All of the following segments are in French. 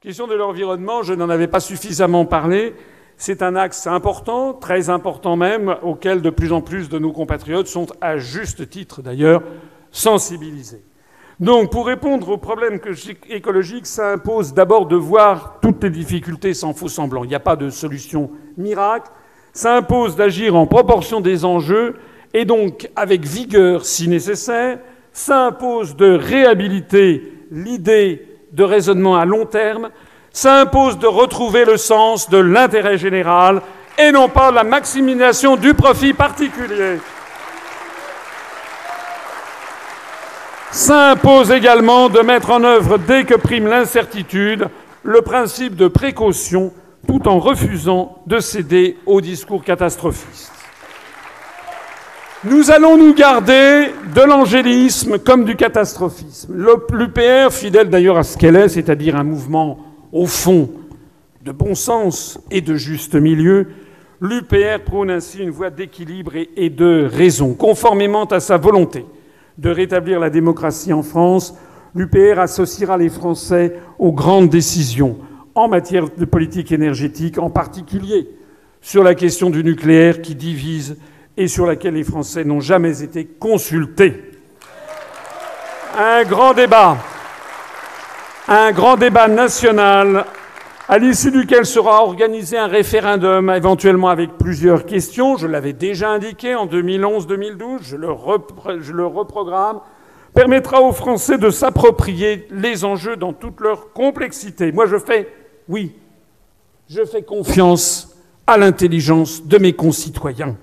Question de l'environnement, je n'en avais pas suffisamment parlé. C'est un axe important, très important même, auquel de plus en plus de nos compatriotes sont, à juste titre d'ailleurs, sensibilisés. Donc, pour répondre aux problèmes écologiques, ça impose d'abord de voir toutes les difficultés sans faux semblant. Il n'y a pas de solution miracle. Ça impose d'agir en proportion des enjeux et donc avec vigueur si nécessaire. Ça impose de réhabiliter l'idée de raisonnement à long terme. Ça impose de retrouver le sens de l'intérêt général et non pas la maximisation du profit particulier. Ça impose également de mettre en œuvre, dès que prime l'incertitude, le principe de précaution, tout en refusant de céder au discours catastrophiste. Nous allons nous garder de l'angélisme comme du catastrophisme. L'UPR, fidèle d'ailleurs à ce qu'elle est, c'est-à-dire un mouvement, au fond, de bon sens et de juste milieu, l'UPR prône ainsi une voie d'équilibre et de raison. Conformément à sa volonté de rétablir la démocratie en France, l'UPR associera les Français aux grandes décisions en matière de politique énergétique, en particulier sur la question du nucléaire qui divise et sur laquelle les Français n'ont jamais été consultés. Un grand débat national à l'issue duquel sera organisé un référendum, éventuellement avec plusieurs questions. Je l'avais déjà indiqué en 2011-2012, je le reprogramme, permettra aux Français de s'approprier les enjeux dans toute leur complexité. Moi, je fais confiance à l'intelligence de mes concitoyens.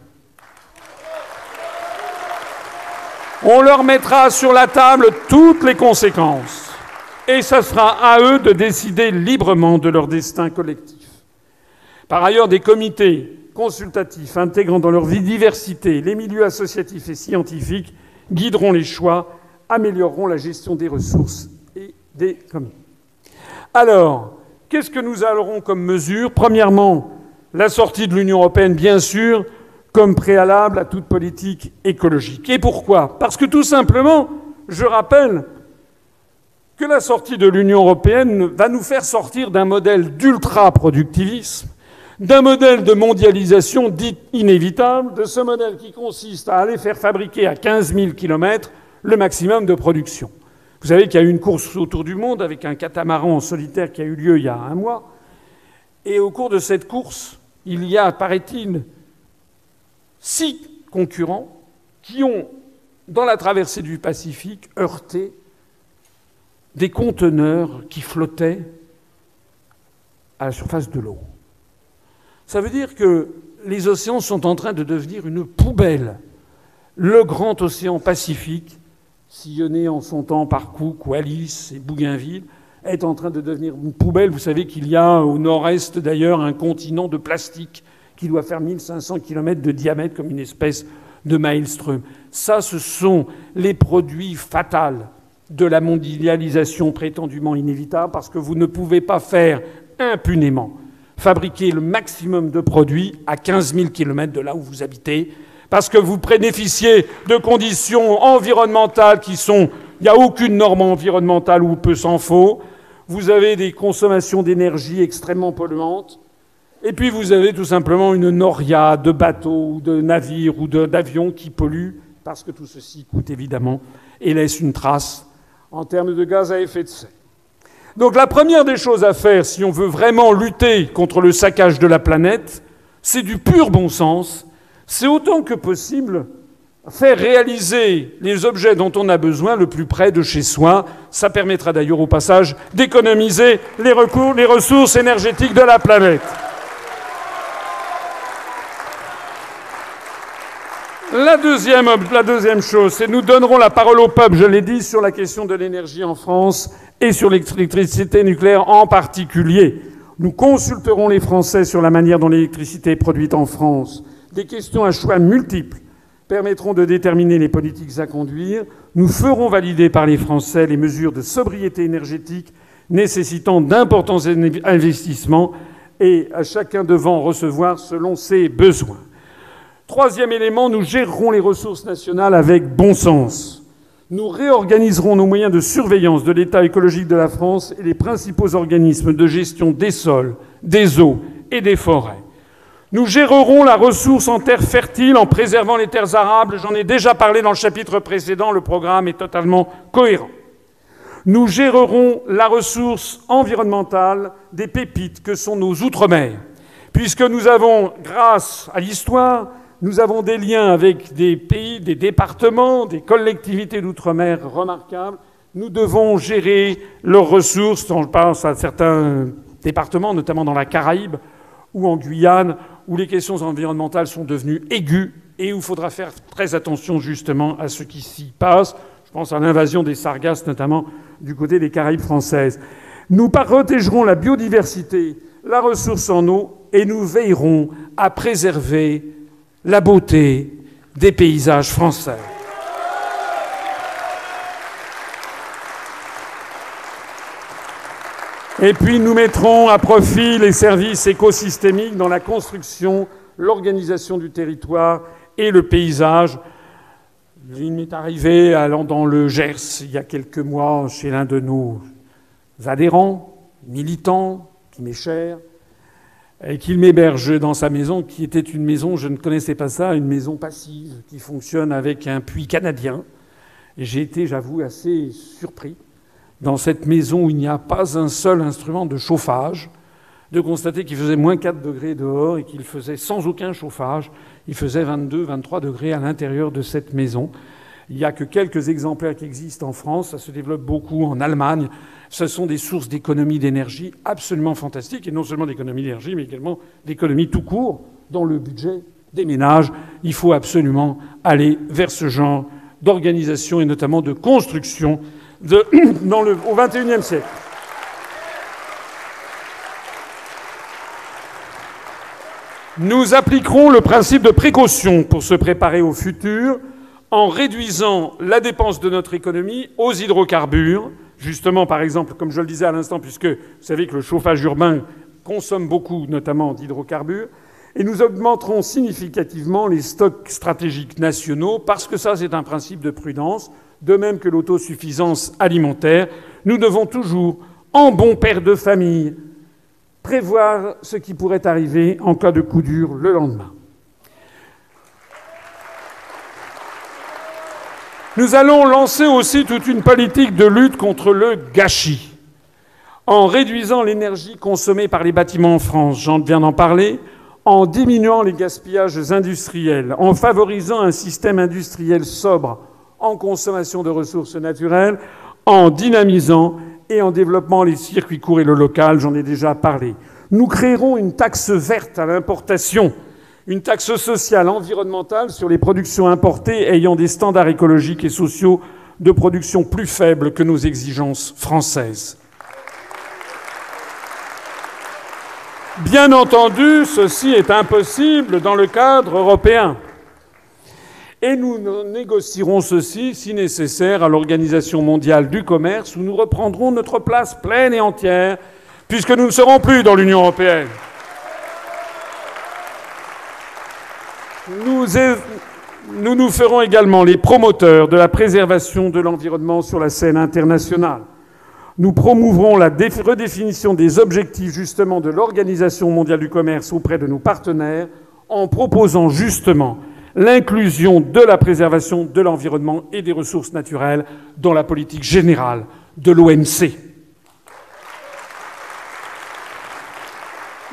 On leur mettra sur la table toutes les conséquences. Et ça sera à eux de décider librement de leur destin collectif. Par ailleurs, des comités consultatifs intégrant dans leur diversité les milieux associatifs et scientifiques guideront les choix, amélioreront la gestion des ressources et des communes. Alors, qu'est-ce que nous aurons comme mesure ? Premièrement, la sortie de l'Union européenne, bien sûr, comme préalable à toute politique écologique. Et pourquoi ? Parce que tout simplement, je rappelle que la sortie de l'Union européenne va nous faire sortir d'un modèle d'ultra-productivisme, d'un modèle de mondialisation dite inévitable, de ce modèle qui consiste à aller faire fabriquer à 15 000 kilomètres le maximum de production. Vous savez qu'il y a eu une course autour du monde avec un catamaran en solitaire qui a eu lieu il y a un mois. Et au cours de cette course, il y a, paraît-il, 6 concurrents qui ont, dans la traversée du Pacifique, heurté des conteneurs qui flottaient à la surface de l'eau. Ça veut dire que les océans sont en train de devenir une poubelle. Le grand océan Pacifique, sillonné en son temps par Cook, Wallis et Bougainville, est en train de devenir une poubelle. Vous savez qu'il y a au nord-est, d'ailleurs, un continent de plastique qui doit faire 1500 km de diamètre, comme une espèce de maelstrom. Ça, ce sont les produits fatals de la mondialisation prétendument inévitable, parce que vous ne pouvez pas faire impunément fabriquer le maximum de produits à 15 000 km de là où vous habitez, parce que vous bénéficiez de conditions environnementales qui sont... Il n'y a aucune norme environnementale ou peu s'en faut. Vous avez des consommations d'énergie extrêmement polluantes. Et puis vous avez tout simplement une noria de bateaux ou de navires ou d'avions qui polluent, parce que tout ceci coûte évidemment et laisse une trace en termes de gaz à effet de serre. Donc la première des choses à faire, si on veut vraiment lutter contre le saccage de la planète, c'est du pur bon sens. C'est autant que possible faire réaliser les objets dont on a besoin le plus près de chez soi. Ça permettra d'ailleurs au passage d'économiser les ressources énergétiques de la planète. La deuxième chose, c'est que nous donnerons la parole au peuple, je l'ai dit, sur la question de l'énergie en France et sur l'électricité nucléaire en particulier. Nous consulterons les Français sur la manière dont l'électricité est produite en France. Des questions à choix multiples permettront de déterminer les politiques à conduire. Nous ferons valider par les Français les mesures de sobriété énergétique nécessitant d'importants investissements et à chacun devant recevoir selon ses besoins. Troisième élément, nous gérerons les ressources nationales avec bon sens. Nous réorganiserons nos moyens de surveillance de l'état écologique de la France et les principaux organismes de gestion des sols, des eaux et des forêts. Nous gérerons la ressource en terres fertiles en préservant les terres arables. J'en ai déjà parlé dans le chapitre précédent, le programme est totalement cohérent. Nous gérerons la ressource environnementale des pépites que sont nos outre-mer, puisque nous avons, grâce à l'histoire, nous avons des liens avec des pays, des départements, des collectivités d'outre-mer remarquables. Nous devons gérer leurs ressources. Je pense à certains départements, notamment dans la Caraïbe ou en Guyane, où les questions environnementales sont devenues aiguës et où il faudra faire très attention justement à ce qui s'y passe. Je pense à l'invasion des sargasses, notamment du côté des Caraïbes françaises. Nous protégerons la biodiversité, la ressource en eau, et nous veillerons à préserver la beauté des paysages français. Et puis nous mettrons à profit les services écosystémiques dans la construction, l'organisation du territoire et le paysage. Il m'est arrivé, allant dans le Gers, il y a quelques mois, chez l'un de nos adhérents, militants, qui m'est cher, et qu'il m'héberge dans sa maison, qui était une maison, je ne connaissais pas ça, une maison passive, qui fonctionne avec un puits canadien. Et j'ai été, j'avoue, assez surpris, dans cette maison où il n'y a pas un seul instrument de chauffage, de constater qu'il faisait moins 4 degrés dehors et qu'il faisait sans aucun chauffage. Il faisait 22, 23 degrés à l'intérieur de cette maison. Il n'y a que quelques exemplaires qui existent en France. Ça se développe beaucoup en Allemagne. Ce sont des sources d'économie d'énergie absolument fantastiques. Et non seulement d'économie d'énergie, mais également d'économie tout court dans le budget des ménages. Il faut absolument aller vers ce genre d'organisation et notamment de construction au XXIe siècle. Nous appliquerons le principe de précaution pour se préparer au futur en réduisant la dépense de notre économie aux hydrocarbures. Justement, par exemple, comme je le disais à l'instant, puisque vous savez que le chauffage urbain consomme beaucoup, notamment d'hydrocarbures, et nous augmenterons significativement les stocks stratégiques nationaux, parce que ça, c'est un principe de prudence, de même que l'autosuffisance alimentaire. Nous devons toujours, en bon père de famille, prévoir ce qui pourrait arriver en cas de coup dur le lendemain. Nous allons lancer aussi toute une politique de lutte contre le gâchis, en réduisant l'énergie consommée par les bâtiments en France, j'en viens d'en parler, en diminuant les gaspillages industriels, en favorisant un système industriel sobre en consommation de ressources naturelles, en dynamisant et en développant les circuits courts et le local, j'en ai déjà parlé. Nous créerons une taxe verte à l'importation, une taxe sociale environnementale sur les productions importées ayant des standards écologiques et sociaux de production plus faibles que nos exigences françaises. Bien entendu, ceci est impossible dans le cadre européen. Et nous négocierons ceci, si nécessaire, à l'Organisation mondiale du commerce, où nous reprendrons notre place pleine et entière, puisque nous ne serons plus dans l'Union européenne. Nous ferons également les promoteurs de la préservation de l'environnement sur la scène internationale. Nous promouvrons la redéfinition des objectifs, justement, de l'Organisation mondiale du commerce auprès de nos partenaires, en proposant justement l'inclusion de la préservation de l'environnement et des ressources naturelles dans la politique générale de l'OMC.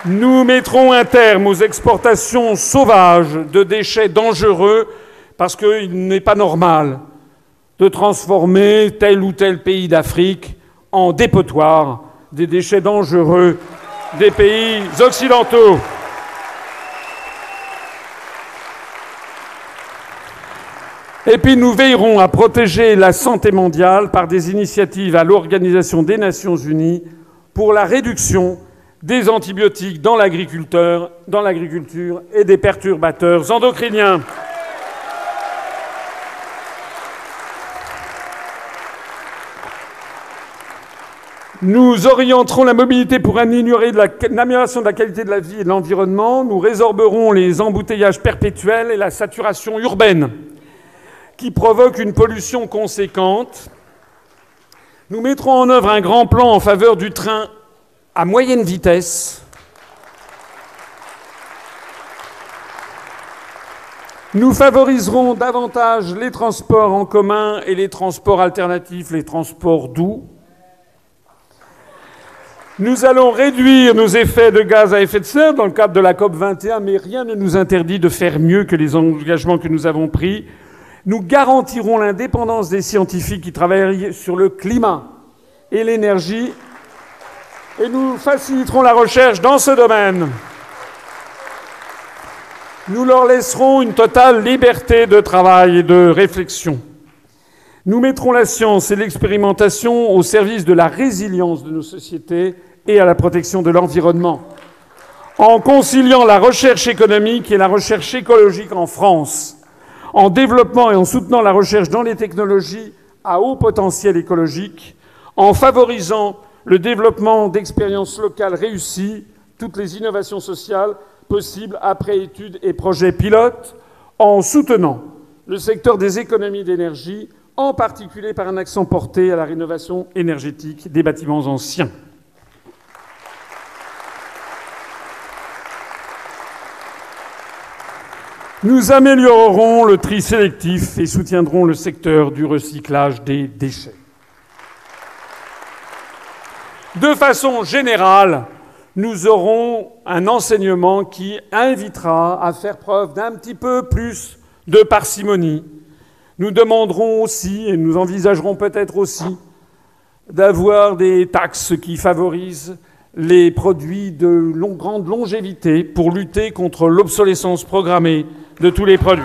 Nous mettrons un terme aux exportations sauvages de déchets dangereux parce qu'il n'est pas normal de transformer tel ou tel pays d'Afrique en dépotoir des déchets dangereux des pays occidentaux. Et puis nous veillerons à protéger la santé mondiale par des initiatives à l'Organisation des Nations Unies pour la réduction des antibiotiques dans l'agriculture et des perturbateurs endocriniens. Nous orienterons la mobilité pour améliorer l'amélioration de la qualité de la vie et de l'environnement. Nous résorberons les embouteillages perpétuels et la saturation urbaine. qui provoquent une pollution conséquente. Nous mettrons en œuvre un grand plan en faveur du train à moyenne vitesse. Nous favoriserons davantage les transports en commun et les transports alternatifs, les transports doux. Nous allons réduire nos effets de gaz à effet de serre dans le cadre de la COP21, mais rien ne nous interdit de faire mieux que les engagements que nous avons pris. Nous garantirons l'indépendance des scientifiques qui travaillent sur le climat et l'énergie, et nous faciliterons la recherche dans ce domaine. Nous leur laisserons une totale liberté de travail et de réflexion. Nous mettrons la science et l'expérimentation au service de la résilience de nos sociétés et à la protection de l'environnement, en conciliant la recherche économique et la recherche écologique en France, en développant et en soutenant la recherche dans les technologies à haut potentiel écologique, en favorisant le développement d'expériences locales réussies, toutes les innovations sociales possibles après études et projets pilotes, en soutenant le secteur des économies d'énergie, en particulier par un accent porté à la rénovation énergétique des bâtiments anciens. Nous améliorerons le tri sélectif et soutiendrons le secteur du recyclage des déchets. De façon générale, nous aurons un enseignement qui invitera à faire preuve d'un petit peu plus de parcimonie. Nous demanderons aussi, et nous envisagerons peut-être aussi, d'avoir des taxes qui favorisent les produits de grande longévité pour lutter contre l'obsolescence programmée de tous les produits.